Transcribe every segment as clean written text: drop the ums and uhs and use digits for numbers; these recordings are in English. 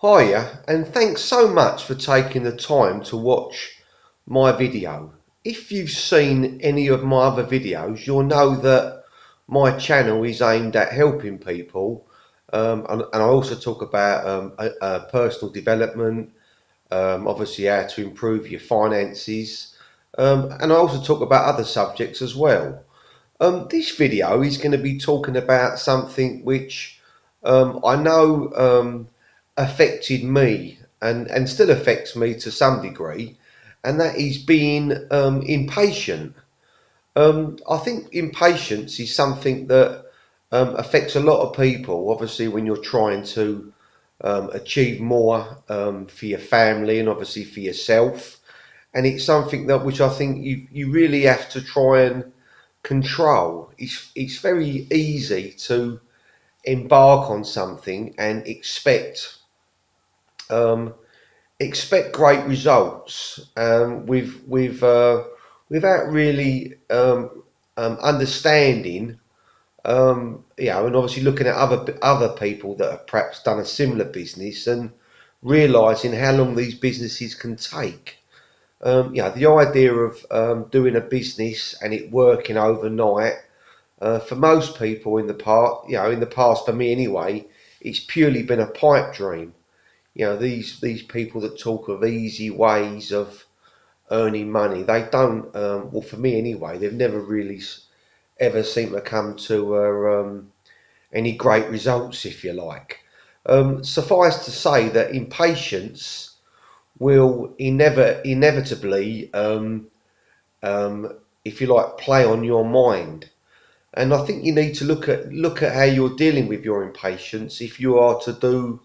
Hiya, and thanks so much for taking the time to watch my video. If you've seen any of my other videos, you'll know that my channel is aimed at helping people, and I also talk about personal development, obviously how to improve your finances, and I also talk about other subjects as well. This video is going to be talking about something which I know affected me and still affects me to some degree, and that is being impatient. I think impatience is something that affects a lot of people, obviously, when you're trying to achieve more for your family and obviously for yourself. And it's something that which I think you really have to try and control. It's very easy to embark on something and um, expect great results without really understanding, and obviously looking at other people that have perhaps done a similar business and realizing how long these businesses can take. The idea of doing a business and it working overnight, for most people in the past, in the past for me anyway, it's purely been a pipe dream. These people that talk of easy ways of earning money, they don't. Well, for me anyway, they've never really ever seemed to come to any great results, if you like. Suffice to say that impatience will inevitably, if you like, play on your mind. And I think you need to look at how you're dealing with your impatience if you are to do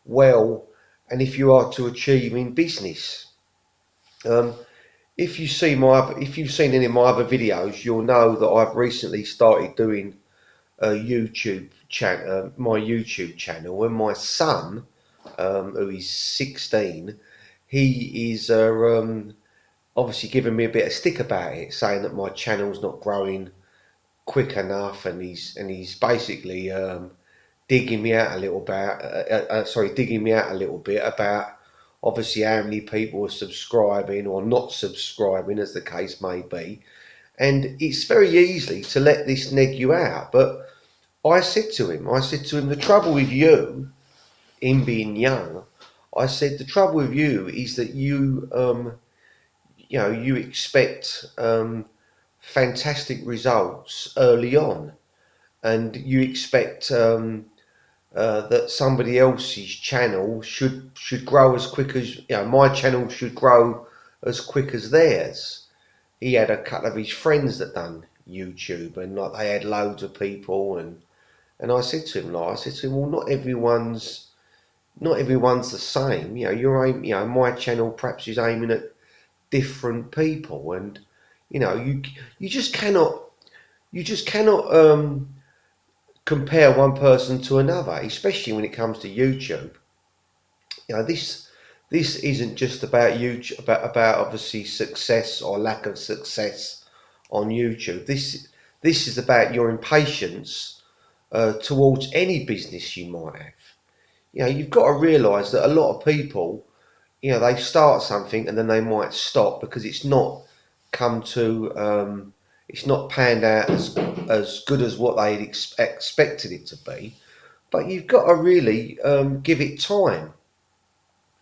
well and if you are to achieve in business. Um, if you've seen any of my other videos, you'll know that I've recently started doing a my YouTube channel, and my son, who is 16, he is obviously giving me a bit of stick about it, saying that my channel's not growing quick enough, and he's basically digging me out a little bit. Digging me out a little bit about obviously how many people are subscribing or not subscribing, as the case may be. And it's very easy to let this neg you out. But I said to him, the trouble with you, in being young, I said the trouble with you is that you expect fantastic results early on, and you expect that somebody else's channel should grow as quick as my channel should grow as quick as theirs. He had a couple of his friends that done YouTube, and like they had loads of people, and I said to him, well, not everyone's the same. My channel perhaps is aiming at different people, and you you just cannot you just cannot compare one person to another, especially when it comes to YouTube. This isn't just about YouTube, about obviously success or lack of success on YouTube. This is about your impatience towards any business you might have. You've got to realise that a lot of people, they start something and then they might stop because come to it's not panned out as good as what they'd expected it to be. But you've got to really give it time.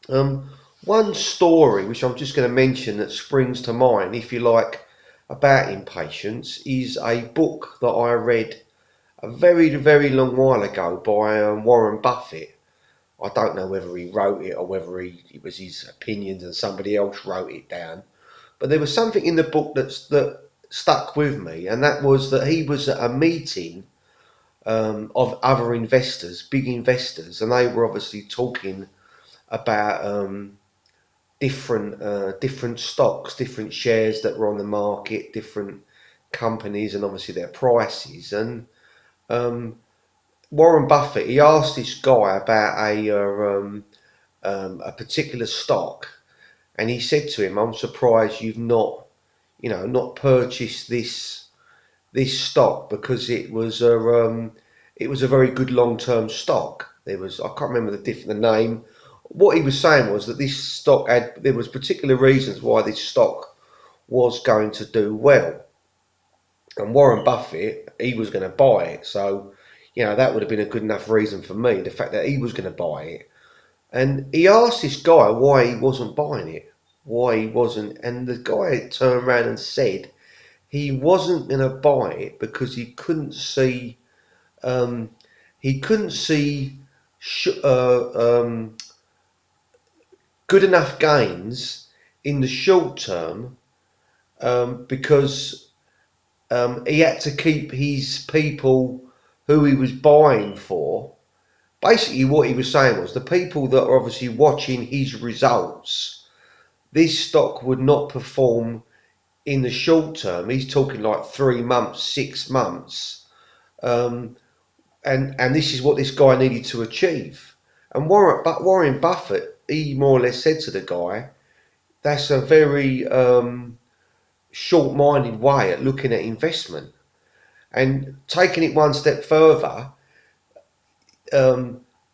One story which I'm just going to mention that springs to mind, if you like, about impatience is a book that I read a very, very long while ago by Warren Buffett. I don't know whether he wrote it or whether it was his opinions and somebody else wrote it down. But there was something in the book that stuck with me, and that was that he was at a meeting of other investors, big investors, and they were obviously talking about different stocks, different shares that were on the market, different companies, and obviously their prices. And um, Warren Buffett, he asked this guy about a particular stock, and he said to him, "I'm surprised you've not purchased this stock because it was a very good long term stock." I can't remember the name what he was saying was that this stock there was particular reasons why this stock was going to do well, and Warren Buffett, he was going to buy it. So, that would have been a good enough reason for me, the fact that he was going to buy it. And he asked this guy why he wasn't buying it, why he wasn't, and the guy turned around and said he wasn't going to buy it because he couldn't see, um, he couldn't see good enough gains in the short term, because he had to keep his people who he was buying for. Basically, what he was saying was the people that are obviously watching his results, this stock would not perform in the short term. He's talking like 3 months, 6 months, um, and this is what this guy needed to achieve. And Warren Buffett, he more or less said to the guy, that's a very short-minded way at looking at investment. And taking it one step further,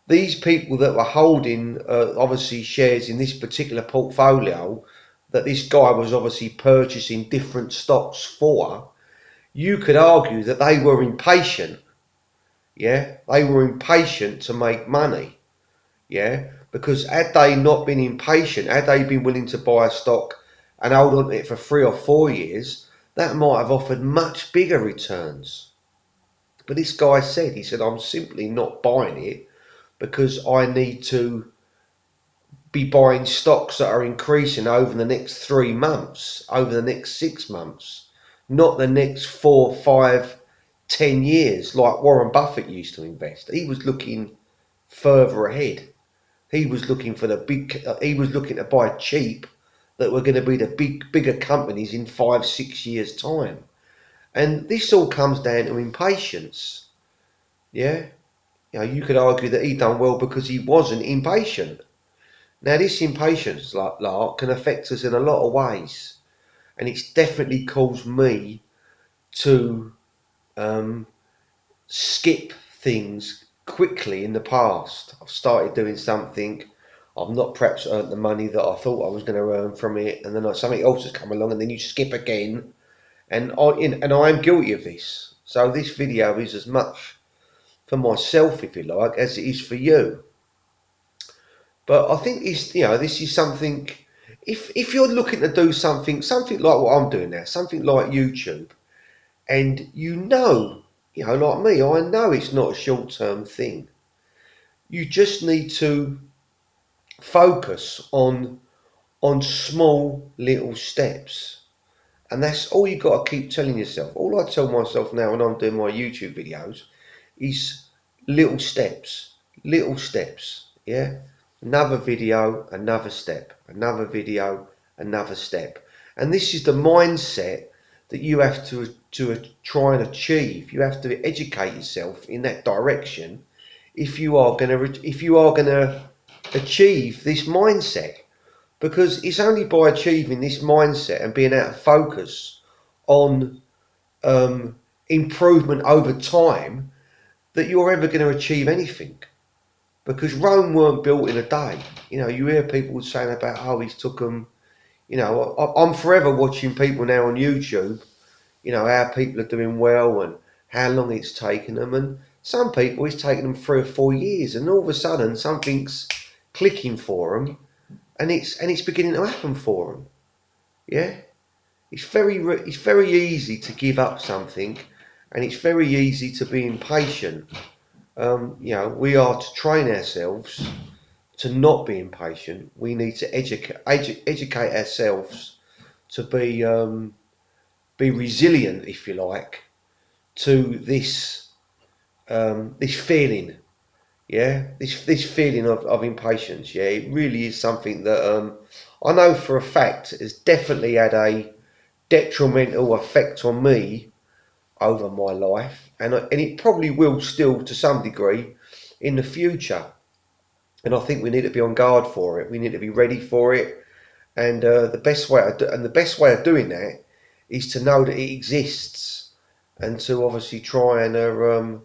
these people that were holding obviously shares in this particular portfolio that this guy was obviously purchasing different stocks for, you could argue that they were impatient. Yeah, they were impatient to make money. Yeah, because had they not been impatient, had they been willing to buy a stock and hold on to it for 3 or 4 years, that might have offered much bigger returns. But this guy said, I'm simply not buying it because I need to be buying stocks that are increasing over the next 3 months, over the next 6 months, not the next 4, 5, 10 years like Warren Buffett used to invest. He was looking further ahead. He was looking for he was looking to buy cheap that were going to be the bigger companies in 5, 6 years' time. And this all comes down to impatience. Yeah. You could argue that he done well because he wasn't impatient. Now, this impatience lark can affect us in a lot of ways, and it's definitely caused me to skip things quickly in the past. I've started doing something, I've not perhaps earned the money that I thought I was going to earn from it, and then something else has come along, and then you skip again, and I am guilty of this. So this video is as much for myself, if you like, as it is for you. But I think this is something. If you're looking to do something like what I'm doing now, something like YouTube, and like me, I know it's not a short-term thing. You just need to focus on small little steps, and that's all you got to keep telling yourself. All I tell myself now when I'm doing my YouTube videos is little steps. Yeah, another video, another step, another video, another step, and this is the mindset that you have to try and achieve. You have to educate yourself in that direction if you are going to achieve this mindset, because it's only by achieving this mindset and being able to focus on improvement over time that you're ever going to achieve anything. Because Rome weren't built in a day. You hear people saying about, oh, he's took them. I'm forever watching people now on YouTube, how people are doing well and how long it's taken them. And some people, it's taken them 3 or 4 years, and all of a sudden something's clicking for them, and it's beginning to happen for them. Yeah, it's very easy to give up something, and it's very easy to be impatient. We are to train ourselves to not be impatient. We need to educate ourselves to be resilient, if you like, to this feeling. Yeah, this feeling of impatience. Yeah, it really is something that I know for a fact has definitely had a detrimental effect on me over my life, and it probably will still to some degree in the future. And I think we need to be on guard for it. We need to be ready for it, and the best way of doing that is to know that it exists, and to obviously try and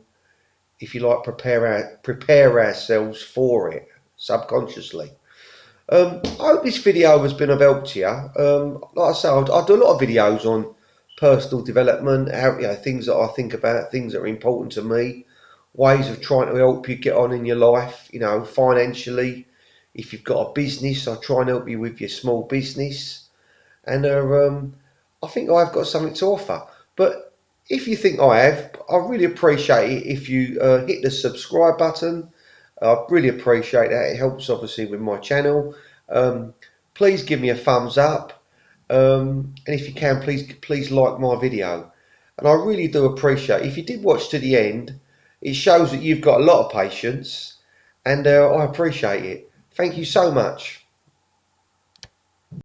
if you like, prepare ourselves for it. subconsciously. I hope this video has been of help to you. Like I say, I do a lot of videos on personal development, how, things that I think about, things that are important to me, ways of trying to help you get on in your life, financially. If you've got a business, I try and help you with your small business. And I think I've got something to offer. But if you think I have, I really appreciate it if you hit the subscribe button. I really appreciate that. It helps obviously with my channel. Um, please give me a thumbs up, and if you can, please like my video. And I really do appreciate if you did watch to the end. It shows that you've got a lot of patience, and I appreciate it. Thank you so much.